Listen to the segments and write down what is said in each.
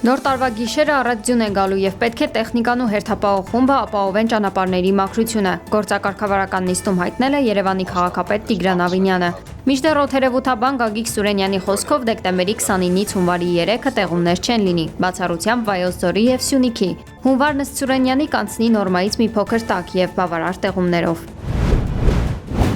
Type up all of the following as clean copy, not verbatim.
Նոր տարվա գիշերը առաջ ձյուն է գալու եւ պետք է տեխնիկան ու հերթապահող խումբը ապահովեն ճանապարհների մաքրությունը։ Գործակարգավարական նիստում հայտնել է Երևանի քաղաքապետ Տիգրան Ավինյանը։ Մինչդեռ օդերևութաբան Գագիկ Սուրենյանի խոսքով դեկտեմբերի 29-ից հունվարի 3-ը տեղումներ չեն լինի, բացառությամբ Վայոց ձորի եւ Սյունիքի։ Հունվարն ըստ Սուրենյանի կանցնի նորմայից մի փոքր տաք եւ բավարար տեղումներով։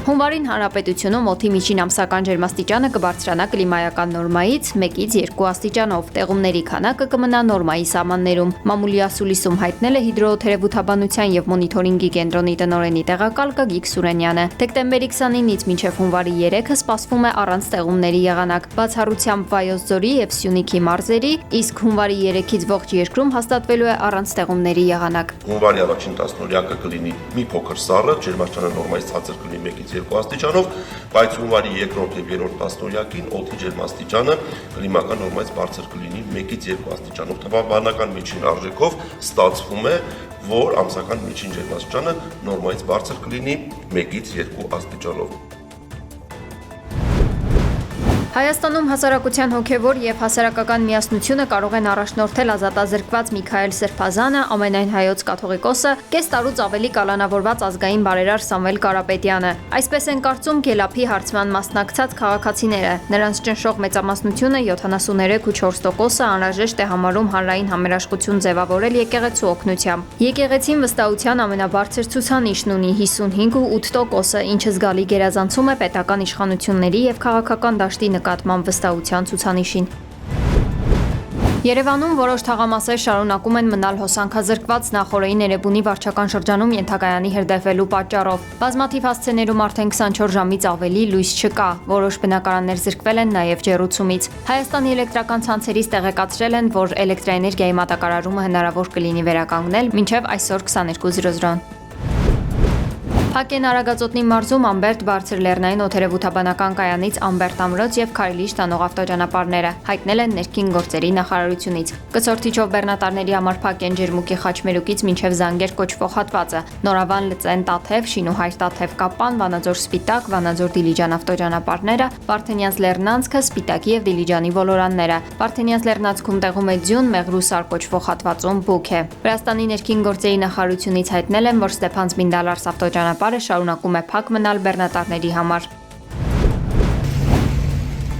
Հունվարին հանրապետությունում օդի միջին ամսական ջերմաստիճանը կբարձրանա կլիմայական նորմայից 1-ից 2 աստիճանով, տեղումների քանակը կմնա նորմայի սահմաններում։ Մամուլի ասուլիսում հայտնել է հիդրոօդերևութաբանության եւ մոնիթորինգի կենտրոնի տնօրենի տեղակալ Գագիկ Սուրենյանը։ Դեկտեմբերի 29-ից մինչև հունվարի 3-ը սպասվում է առանց տեղումների եղանակ, բացառությամբ Վայոց ձորի եւ Սյունիքի մարզերի, իսկ հունվարի 3-ից ողջ երկրում հաստատվելու է առանց տեղումների եղանակ։ Հունվարի առաջին տասնօրյակը կլինի մի փոքր սառը, ջերմաստիճանը նորմայից ցածր կլինի 1-ից 2 աստիճանով, բայց հունվարի 2-րդ եւ 3-րդ տասնօրյակին օդի ջերմաստիճանը կլիմական նորմայից բարձր կլինի 1-ից 2 աստիճանով։ Տպաբանական միջին արժեքով ստացվում է, որ ամսական միջին ջերմաստիճանը նորմայից բարձր կլինի 1-ից 2 աստիճանով։ Հայաստանում հասարակության հոգևոր եւ հասարակական միասնությունը կարող են առաջնորդել ազատազրկված Միքայել Սրբազանը, ամենայն հայոց կաթողիկոսը, կես տարուց ավելի կալանավորված ազգային բարերար Սամվել Կարապետյանը։ Այսպես են կարծում Գելափի հարցման մասնակցած քաղաքացիները։ Նրանց ճնշող մեծամասնությունը 73.4%-ը անհրաժեշտ է համարում հանրային համերաշխություն ձևավորել եկեղեցու օգնությամբ։ Եկեղեցին վստահության ամենաբարձր ցուցանիշն ունի 55.8%-ը, ինչը զգալի գերազանցում է պետական իշխանությունների եւ քաղաքական դաշտի նկատմամբ վստահության ցուցանիշին։ Երևանում որոշ թաղամասեր շարունակում են մնալ հոսանքազրկված նախօրեին Էրեբունի վարչական շրջանում ենթակայանի հրդեհվելու պատճառով։ Բազմաթիվ հասցեներում արդեն 24 ժամից ավելի լույս չկա, որոշ բնակարաններ զրկվել են նաև ջեռուցումից։ Հայաստանի էլեկտրական ցանցերից տեղեկացրել են, որ էլեկտրաէներգիայի մատակարարումը հնարավոր կլինի վերականգնել մինչև այսօր 22:00-ն։ Փակեն Արագածոտնի մարզում Ամբերտ բարձր լեռնային օդերևութաբանական կայանից Ամբերտ ամրոց եւ Քարիլիշ տանող ավտոճանապարհները, հայտնել են ներքին գործերի նախարարությունից։ Կցորդիչով բեռնատարների համար փակեն Ջերմուկի Խաչմերուկից մինչև Զանգեր կոչվող հատվածը, Նորավան Լծեն Տաթև, Շինուհայր Տաթև Կապան, Վանաձոր Սպիտակ, Վանաձոր Դիլիջան ավտոճանապարհները, Վարդենյանց Լեռնանցքը, Սպիտակի եւ Դիլիջանի ոլորանները։ Վարդենյանց Լեռնանցքում տեղում է ձյուն, Մեղրուսար կոչվող հատվածում բուք է։ Վրաստանի ներքին գործերի նախարարությունից հայտնել են, որ Ստեփանցմինդալարս ավտոճանապարհը շարունակում է փակ մնալ բեռնատարների համար։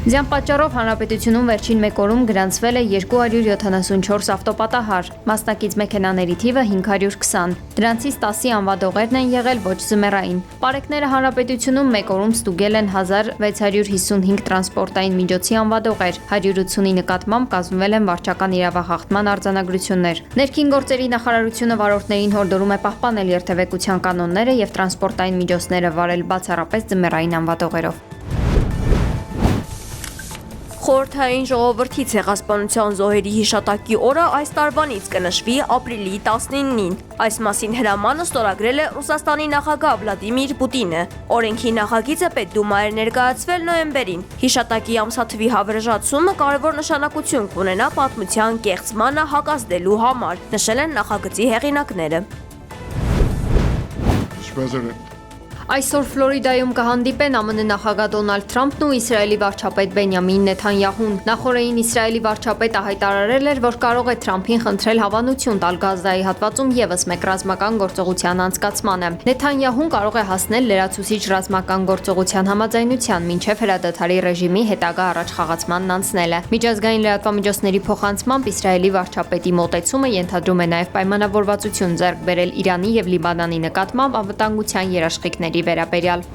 Ձյան պատճառով հանրապետությունում վերջին մեկ օրում գրանցվել է 274 ավտոպատահար, մասնակից մեքենաների թիվը 520, դրանցից 10-ի անվադողերն են եղել ոչ զմերային։ Պարեկները հանրապետությունում մեկ օրում ստուգել են 1655 տրանսպորտային միջոցի անվադողեր, 180-ի նկատմամբ կազմվել են վարչական իրավախախտման արձանագրություններ։ Ներքին գործերի նախարարությունը վարորդներին հորդորում է պահպանել երթևեկության կանոնները եւ տրանսպորտային միջոցները վարել բացառապես զմերային անվադողերով։ Խորհրդային ժողովրդի ցեղասպանության զոհերի հիշատակի օրը այս տարվանից կնշվի ապրիլի 19-ին։ Այս մասին հրամանը ստորագրել է Ռուսաստանի նախագահ Վլադիմիր Պուտինը։ Օրենքի նախագիծը Պետդումա էր ներկայացվել նոյեմբերին։ Հիշատակի ամսաթվի հավերժացումը կարևոր նշանակություն կունենա պատմության կեղծմանը հակազդելու համար, նշել են նախագծի հեղինակները։ Այսօր Ֆլորիդայում կհանդիպեն ԱՄՆ նախագահ Դոնալդ Թրամփն ու Իսրայելի վարչապետ Բենյամին Նեթանյահուն։ Նախորդին Իսրայելի վարչապետը հայտարարել էր, որ կարող է Թրամփին խնդրել հավանություն տալ Գազայի հատվածում ևս մեկ ռազմական գործողության անցկացմանը։ Նեթանյահուն կարող է հասնել լրացուցիչ ռազմական գործողության համաձայնության մինչև հրադադարի ռեժիմի հետագա առաջխաղացմանն անցնելը։ Միջազգային լրատվամիջոցների փոխանցմամբ Իսրայելի վարչապետի մոտեցումը ենթադրում է նաև պայմանավորվածություն ձեռք բերել Իրանի եւ Լիբանանի նկատմամբ անվտանգության երաշխիքների վերաբերյալ։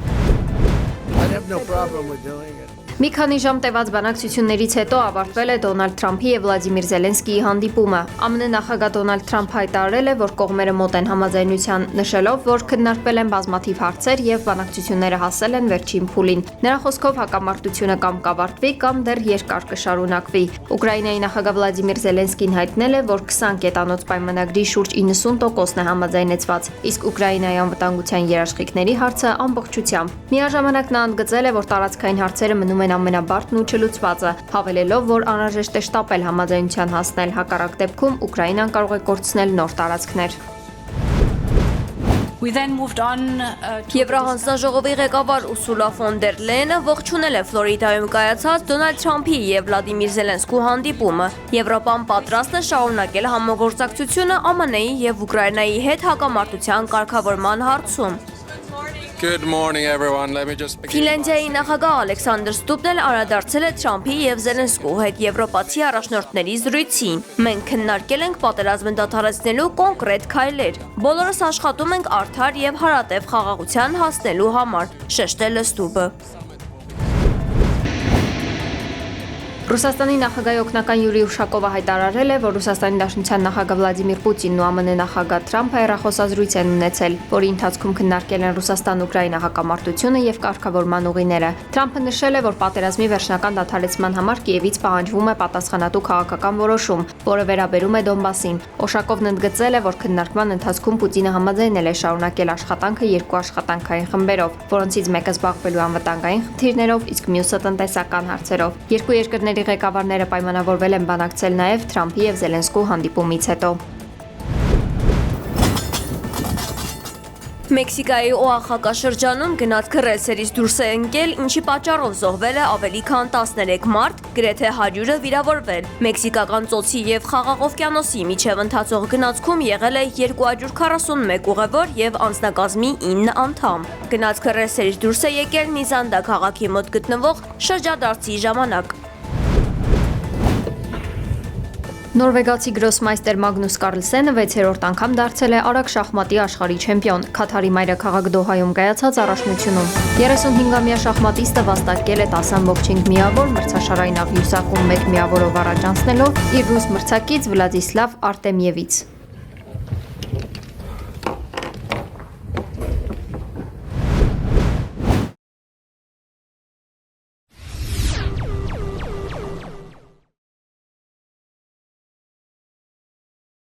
Մի քանի ժամ տևած բանակցություններից հետո ավարտվել է Դոնալդ Թրամփի եւ Վլադիմիր Զելենսկիի հանդիպումը։ ԱՄՆ նախագահ Դոնալդ Թրամփը հայտարարել է, որ կողմերը մոտ են համաձայնության, նշելով, որ քննարկվել են բազմաթիվ հարցեր եւ բանակցությունները հասել են վերջին փուլին։ Նրա խոսքով հակամարտությունը կամ կավարտվի, կամ դեռ երկար կշարունակվի։ Ուկրաինայի նախագահ Վլադիմիր Զելենսկին հայտնել է, որ 20 կետանոց պայմանագրի շուրջ 90%-ն է համաձայնեցված, իսկ Ուկրաինայի անվտանգության երաշխիքների հարցը ամբողջությամբ։ Միաժամանակ նա ընդգծել է, որ տարածքային հարցերը մնում են ամենաբարդն ու չլուծվածը, հավելելով, որ անհրաժեշտ է շտապել համաձայնության հասնել, հակառակ դեպքում Ուկրաինան կարող է կորցնել նոր տարածքներ։ We then moved on Եվրահանձնաժողովի ղեկավար Ուրսուլա ֆոն դեր Լեյենը ողջունել է Ֆլորիդայում կայացած Դոնալդ Թրամփի եւ Վլադիմիր Զելենսկու հանդիպումը։ Եվրոպան պատրաստ է շարունակել համագործակցությունը ԱՄՆ-ի եւ Ուկրաինայի հետ հակամարտության կարգավորման հարցում։ Good morning everyone. Let me just Ֆինլանդիայի նախագահ Ալեքսանդր Ստուպն էլ անդրադարձել է Թրամփի եւ Զելենսկու հետ եվրոպացի առաջնորդների զրույցին։ Մենք քննարկել ենք պատերազմը դադարեցնելու կոնկրետ քայլեր։ Բոլորս աշխատում ենք արդար եւ հարատև խաղաղության հասնելու համար, շեշտել է Ստուպը։ Ռուսաստանի նախագահի օգնական Յուրի Ուշակովը հայտարարել է, որ Ռուսաստանի Դաշնության նախագահ Վլադիմիր Պուտինն ու ԱՄՆ նախագահ Թրամփը հեռախոսազրույց են ունեցել, որի ընթացքում քննարկել են Ռուսաստան-Ուկրաինա հակամարտությունը եւ կարգավորման ուղիները։ Թրամփը նշել է, որ պատերազմի վերջնական դադարեցման համար Կիևից պահանջվում է պատասխանատու քաղաքական որոշում, որը վերաբերում է Դոնբասին։ Օշակովն ընդգծել է, որ քննարկման ընթացքում Պուտինը համաձայնել է շարունակել աշխատանքը երկու աշխատանքային խմբերով, որոնցից մեկը զբաղվելու անվտանգային խնդիրներով, իսկ մյուսը տնտեսական հարցերով։ Երկու երկրների ղեկավարները պայմանավորվել են բանակցել նաև Թրամփի եւ Զելենսկու հանդիպումից հետո։ Մեքսիկայի Օախակա շրջանում գնացքը ռելսերից դուրս է ընկել, ինչի պատճառով զոհվել է ավելի քան 13 մարդ, գրեթե 100-ը վիրավորվել։ Մեքսիկական ծոցի եւ Խաղաղ օվկիանոսի միջև ընթացող գնացքում եղել է 241 ուղևոր եւ անձնակազմի 9 անդամ։ Գնացքը ռելսերից դուրս է եկել Միզանդա քաղաքի մոտ գտնվող շրջադարձի ժամանակ։ Նորվեգացի գրոսմայստեր Մագնուս Կարլսենը 6-րդ անգամ դարձել է արագ շախմատի աշխարհի չեմպիոն Քաթարի մայրաքաղաք Դոհայում կայացած առաջնությունում։ 35-ամյա շախմատիստը վաստակել է 10.5 միավոր մրցաշարային աղյուսակում 1 միավորով առաջ անցնելով իր ռուս մրցակից Վլադիսլավ Արտեմիևից։